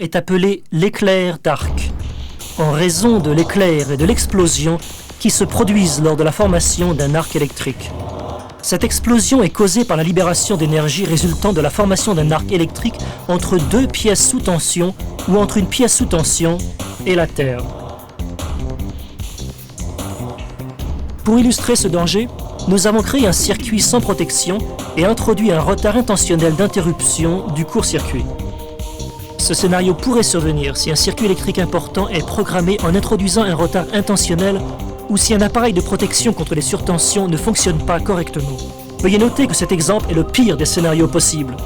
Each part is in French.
Est appelé l'éclair d'arc, en raison de l'éclair et de l'explosion qui se produisent lors de la formation d'un arc électrique. Cette explosion est causée par la libération d'énergie résultant de la formation d'un arc électrique entre deux pièces sous tension ou entre une pièce sous tension et la Terre. Pour illustrer ce danger, nous avons créé un circuit sans protection et introduit un retard intentionnel d'interruption du court-circuit. Ce scénario pourrait survenir si un circuit électrique important est programmé en introduisant un retard intentionnel ou si un appareil de protection contre les surtensions ne fonctionne pas correctement. Veuillez noter que cet exemple est le pire des scénarios possibles.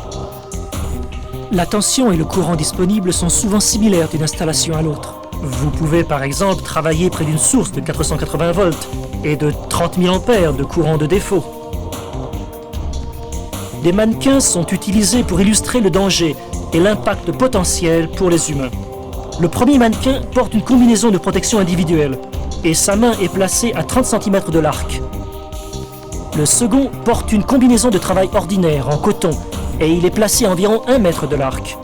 La tension et le courant disponible sont souvent similaires d'une installation à l'autre. Vous pouvez par exemple travailler près d'une source de 480 volts et de 30 000 ampères de courant de défaut. Des mannequins sont utilisés pour illustrer le danger et l'impact potentiel pour les humains. Le premier mannequin porte une combinaison de protection individuelle et sa main est placée à 30 cm de l'arc. Le second porte une combinaison de travail ordinaire en coton et il est placé à environ 1 mètre de l'arc.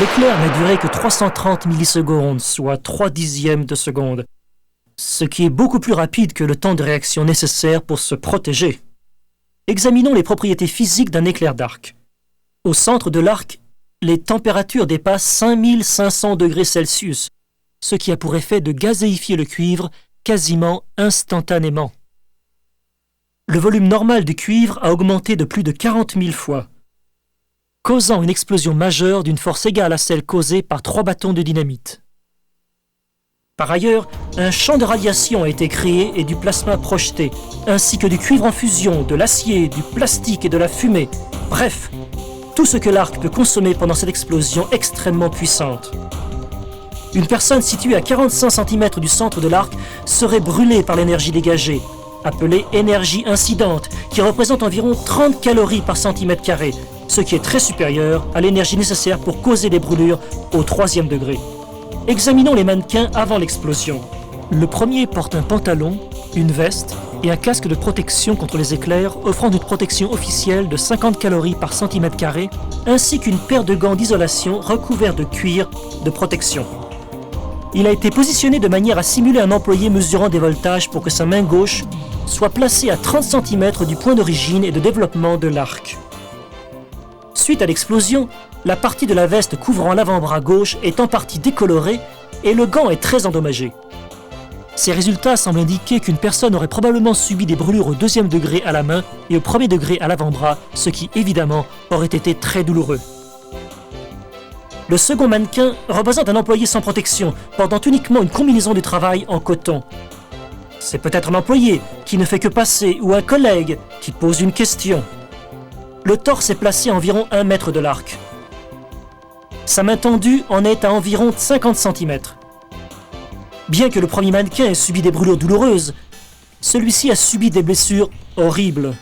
L'éclair n'a duré que 330 millisecondes, soit 3/10 de seconde, ce qui est beaucoup plus rapide que le temps de réaction nécessaire pour se protéger. Examinons les propriétés physiques d'un éclair d'arc. Au centre de l'arc, les températures dépassent 5500 degrés Celsius, ce qui a pour effet de gazéifier le cuivre quasiment instantanément. Le volume normal du cuivre a augmenté de plus de 40 000 fois, causant une explosion majeure d'une force égale à celle causée par 3 bâtons de dynamite. Par ailleurs, un champ de radiation a été créé et du plasma projeté, ainsi que du cuivre en fusion, de l'acier, du plastique et de la fumée. Bref, tout ce que l'arc peut consommer pendant cette explosion extrêmement puissante. Une personne située à 45 cm du centre de l'arc serait brûlée par l'énergie dégagée, appelée énergie incidente, qui représente environ 30 calories par centimètre carré, ce qui est très supérieur à l'énergie nécessaire pour causer des brûlures au 3e degré. Examinons les mannequins avant l'explosion. Le premier porte un pantalon, une veste et un casque de protection contre les éclairs offrant une protection officielle de 50 calories par centimètre carré, ainsi qu'une paire de gants d'isolation recouverts de cuir de protection. Il a été positionné de manière à simuler un employé mesurant des voltages pour que sa main gauche soit placée à 30 cm du point d'origine et de développement de l'arc. Suite à l'explosion, la partie de la veste couvrant l'avant-bras gauche est en partie décolorée et le gant est très endommagé. Ces résultats semblent indiquer qu'une personne aurait probablement subi des brûlures au 2e degré à la main et au 1er degré à l'avant-bras, ce qui évidemment aurait été très douloureux. Le second mannequin représente un employé sans protection, portant uniquement une combinaison de travail en coton. C'est peut-être un employé qui ne fait que passer ou un collègue qui pose une question. Le torse est placé à environ 1 mètre de l'arc. Sa main tendue en est à environ 50 cm. Bien que le premier mannequin ait subi des brûlures douloureuses, celui-ci a subi des blessures horribles.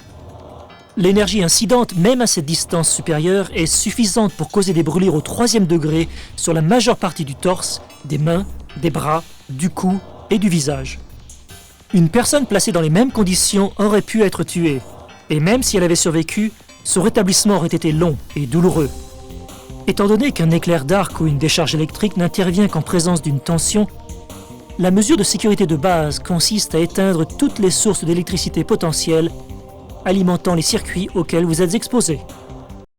L'énergie incidente, même à cette distance supérieure, est suffisante pour causer des brûlures au 3e degré sur la majeure partie du torse, des mains, des bras, du cou et du visage. Une personne placée dans les mêmes conditions aurait pu être tuée, et même si elle avait survécu, son rétablissement aurait été long et douloureux. Étant donné qu'un éclair d'arc ou une décharge électrique n'intervient qu'en présence d'une tension, la mesure de sécurité de base consiste à éteindre toutes les sources d'électricité potentielles alimentant les circuits auxquels vous êtes exposés.